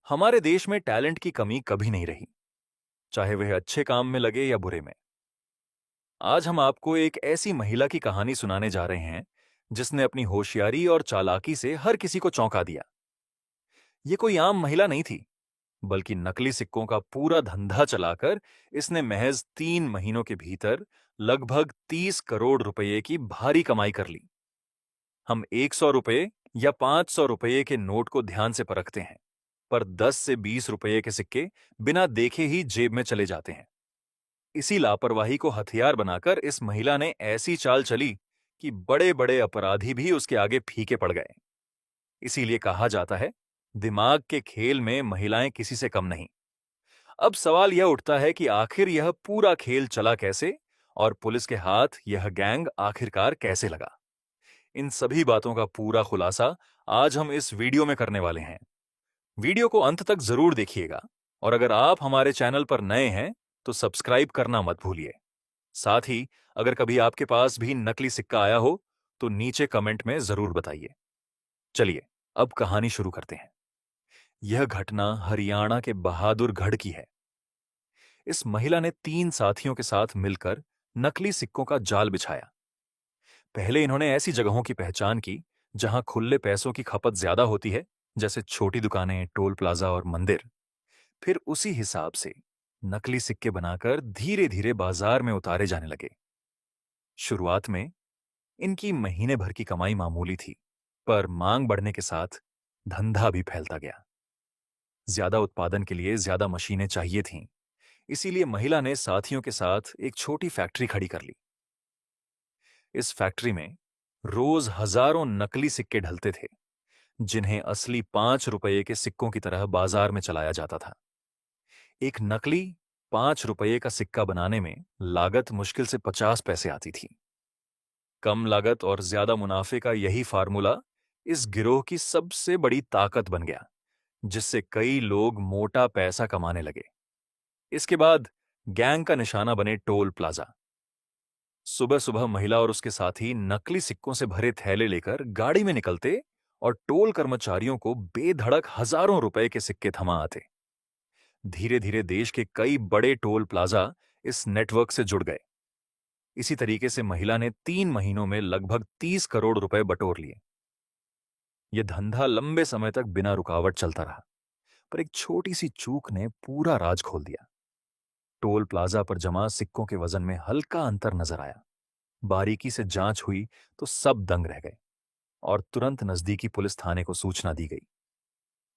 हमारे देश में टैलेंट की कमी कभी नहीं रही, चाहे वह अच्छे काम में लगे या बुरे में। आज हम आपको एक ऐसी महिला की कहानी सुनाने जा रहे हैं जिसने अपनी होशियारी और चालाकी से हर किसी को चौंका दिया। ये कोई आम महिला नहीं थी, बल्कि नकली सिक्कों का पूरा धंधा चलाकर इसने महज 3 महीनों के भीतर लगभग 30 करोड़ रुपए की भारी कमाई कर ली। हम 100 रुपए या 500 रुपए के नोट को ध्यान से परखते हैं, पर 10 से 20 रुपए के सिक्के बिना देखे ही जेब में चले जाते हैं। इसी लापरवाही को हथियार बनाकर इस महिला ने ऐसी चाल चली कि बड़े बड़े अपराधी भी उसके आगे फीके पड़ गए। इसीलिए कहा जाता है, दिमाग के खेल में महिलाएं किसी से कम नहीं। अब सवाल यह उठता है कि आखिर यह पूरा खेल चला कैसे और पुलिस के हाथ यह गैंग आखिरकार कैसे लगा। इन सभी बातों का पूरा खुलासा आज हम इस वीडियो में करने वाले हैं। वीडियो को अंत तक जरूर देखिएगा और अगर आप हमारे चैनल पर नए हैं तो सब्सक्राइब करना मत भूलिए। साथ ही अगर कभी आपके पास भी नकली सिक्का आया हो तो नीचे कमेंट में जरूर बताइए। चलिए अब कहानी शुरू करते हैं। यह घटना हरियाणा के बहादुरगढ़ की है। इस महिला ने 3 साथियों के साथ मिलकर नकली सिक्कों का जाल बिछाया। पहले इन्होंने ऐसी जगहों की पहचान की जहां खुले पैसों की खपत ज्यादा होती है, जैसे छोटी दुकानें, टोल प्लाजा और मंदिर। फिर उसी हिसाब से नकली सिक्के बनाकर धीरे धीरे बाजार में उतारे जाने लगे। शुरुआत में इनकी महीने भर की कमाई मामूली थी, पर मांग बढ़ने के साथ धंधा भी फैलता गया। ज्यादा उत्पादन के लिए ज्यादा मशीनें चाहिए थीं, इसीलिए महिला ने साथियों के साथ एक छोटी फैक्ट्री खड़ी कर ली। इस फैक्ट्री में रोज हजारों नकली सिक्के ढलते थे, जिन्हें असली 5 रुपए के सिक्कों की तरह बाजार में चलाया जाता था। एक नकली 5 रुपए का सिक्का बनाने में लागत मुश्किल से 50 पैसे आती थी। कम लागत और ज्यादा मुनाफे का यही फार्मूला इस गिरोह की सबसे बड़ी ताकत बन गया, जिससे कई लोग मोटा पैसा कमाने लगे। इसके बाद गैंग का निशाना बने टोल प्लाजा। सुबह सुबह महिला और उसके साथी नकली सिक्कों से भरे थैले लेकर गाड़ी में निकलते और टोल कर्मचारियों को बेधड़क हजारों रुपए के सिक्के थमा आते। धीरे धीरे देश के कई बड़े टोल प्लाजा इस नेटवर्क से जुड़ गए। इसी तरीके से महिला ने 3 महीनों में लगभग 30 करोड़ रुपए बटोर लिए। यह धंधा लंबे समय तक बिना रुकावट चलता रहा, पर एक छोटी सी चूक ने पूरा राज खोल दिया। टोल प्लाजा पर जमा सिक्कों के वजन में हल्का अंतर नजर आया। बारीकी से जांच हुई तो सब दंग रह गए और तुरंत नजदीकी पुलिस थाने को सूचना दी गई।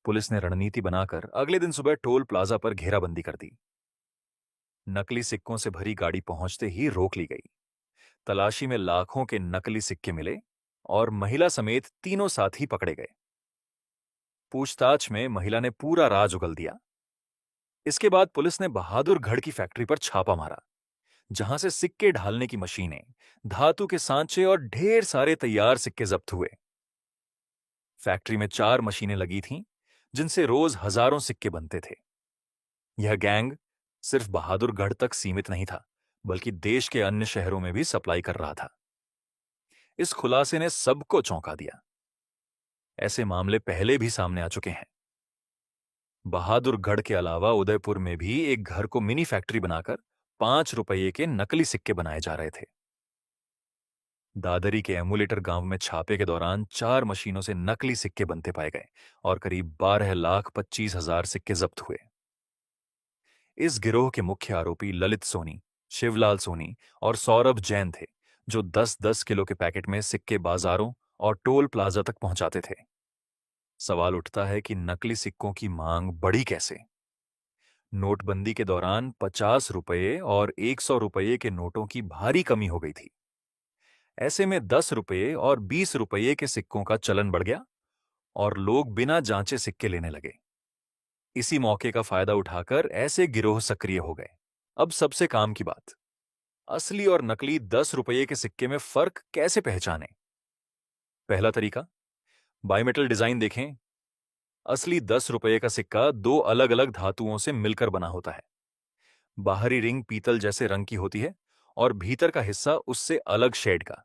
पुलिस ने रणनीति बनाकर अगले दिन सुबह टोल प्लाजा पर घेराबंदी कर दी। नकली सिक्कों से भरी गाड़ी पहुंचते ही रोक ली गई। तलाशी में लाखों के नकली सिक्के मिले और महिला समेत तीनों साथी पकड़े गए। पूछताछ में महिला ने पूरा राज उगल दिया। इसके बाद पुलिस ने बहादुरगढ़ की फैक्ट्री पर छापा मारा, जहां से सिक्के ढालने की मशीनें, धातु के सांचे और ढेर सारे तैयार सिक्के जब्त हुए। फैक्ट्री में 4 मशीनें लगी थीं, जिनसे रोज हजारों सिक्के बनते थे। यह गैंग सिर्फ बहादुरगढ़ तक सीमित नहीं था, बल्कि देश के अन्य शहरों में भी सप्लाई कर रहा था। इस खुलासे ने सबको चौंका दिया। ऐसे मामले पहले भी सामने आ चुके हैं। बहादुरगढ़ के अलावा उदयपुर में भी एक घर को मिनी फैक्ट्री बनाकर 5 रुपए के नकली सिक्के बनाए जा रहे थे। दादरी के एमुलेटर गांव में छापे के दौरान 4 मशीनों से नकली सिक्के बनते पाए गए और करीब 12,25,000 सिक्के जब्त हुए। इस गिरोह के मुख्य आरोपी ललित सोनी, शिवलाल सोनी और सौरभ जैन थे, जो 10-10 किलो के पैकेट में सिक्के बाजारों और टोल प्लाजा तक पहुंचाते थे। सवाल उठता है कि नकली सिक्कों की मांग बढ़ी कैसे। नोटबंदी के दौरान 50 रुपए और 100 रुपए के नोटों की भारी कमी हो गई थी। ऐसे में 10 रुपए और 20 रुपए के सिक्कों का चलन बढ़ गया और लोग बिना जांचे सिक्के लेने लगे। इसी मौके का फायदा उठाकर ऐसे गिरोह सक्रिय हो गए। अब सबसे काम की बात, असली और नकली 10 रुपए के सिक्के में फर्क कैसे पहचानें। पहला तरीका, बायोमेटल डिजाइन देखें। असली 10 रुपए का सिक्का दो अलग अलग धातुओं से मिलकर बना होता है। बाहरी रिंग पीतल जैसे रंग की होती है और भीतर का हिस्सा उससे अलग शेड का।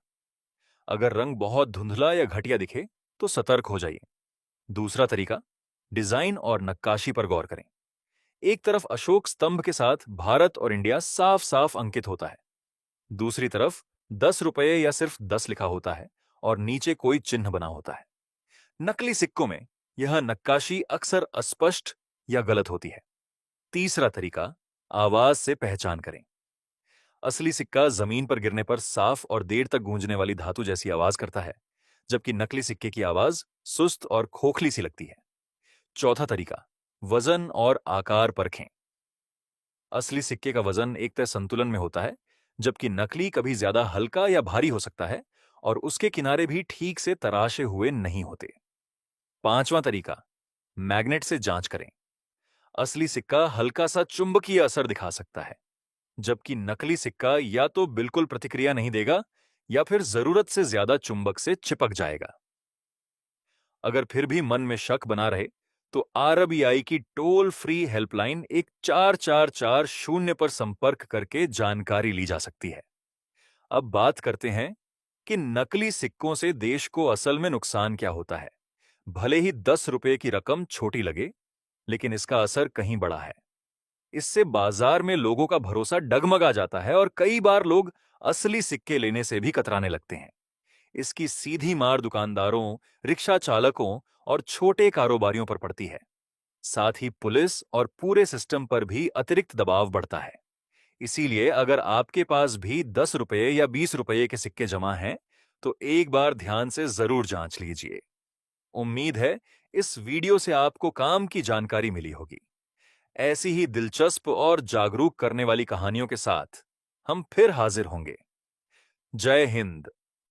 अगर रंग बहुत धुंधला या घटिया दिखे तो सतर्क हो जाइए। दूसरा तरीका, डिजाइन और नक्काशी पर गौर करें। एक तरफ अशोक स्तंभ के साथ भारत और इंडिया साफ साफ अंकित होता है, दूसरी तरफ 10 रुपये या सिर्फ 10 लिखा होता है और नीचे कोई चिन्ह बना होता है। नकली सिक्कों में यह नक्काशी अक्सर अस्पष्ट या गलत होती है। तीसरा तरीका, आवाज से पहचान करें। असली सिक्का जमीन पर गिरने पर साफ और देर तक गूंजने वाली धातु जैसी आवाज करता है, जबकि नकली सिक्के की आवाज सुस्त और खोखली सी लगती है। चौथा तरीका, वजन और आकार परखें। असली सिक्के का वजन एक तय संतुलन में होता है, जबकि नकली कभी ज्यादा हल्का या भारी हो सकता है और उसके किनारे भी ठीक से तराशे हुए नहीं होते। पांचवा तरीका, मैग्नेट से जांच करें। असली सिक्का हल्का सा चुंबकीय असर दिखा सकता है, जबकि नकली सिक्का या तो बिल्कुल प्रतिक्रिया नहीं देगा या फिर जरूरत से ज्यादा चुंबक से चिपक जाएगा। अगर फिर भी मन में शक बना रहे तो आरबीआई की टोल फ्री हेल्पलाइन 1440 पर संपर्क करके जानकारी ली जा सकती है। अब बात करते हैं कि नकली सिक्कों से देश को असल में नुकसान क्या होता है। भले ही 10 रुपए की रकम छोटी लगे, लेकिन इसका असर कहीं बड़ा है। इससे बाजार में लोगों का भरोसा डगमगा जाता है और कई बार लोग असली सिक्के लेने से भी कतराने लगते हैं। इसकी सीधी मार दुकानदारों, रिक्शा चालकों और छोटे कारोबारियों पर पड़ती है। साथ ही पुलिस और पूरे सिस्टम पर भी अतिरिक्त दबाव बढ़ता है। इसीलिए अगर आपके पास भी 10 रुपए या 20 रुपए के सिक्के जमा हैं, तो एक बार ध्यान से जरूर जांच लीजिए। उम्मीद है इस वीडियो से आपको काम की जानकारी मिली होगी। ऐसी ही दिलचस्प और जागरूक करने वाली कहानियों के साथ हम फिर हाजिर होंगे। जय हिंद।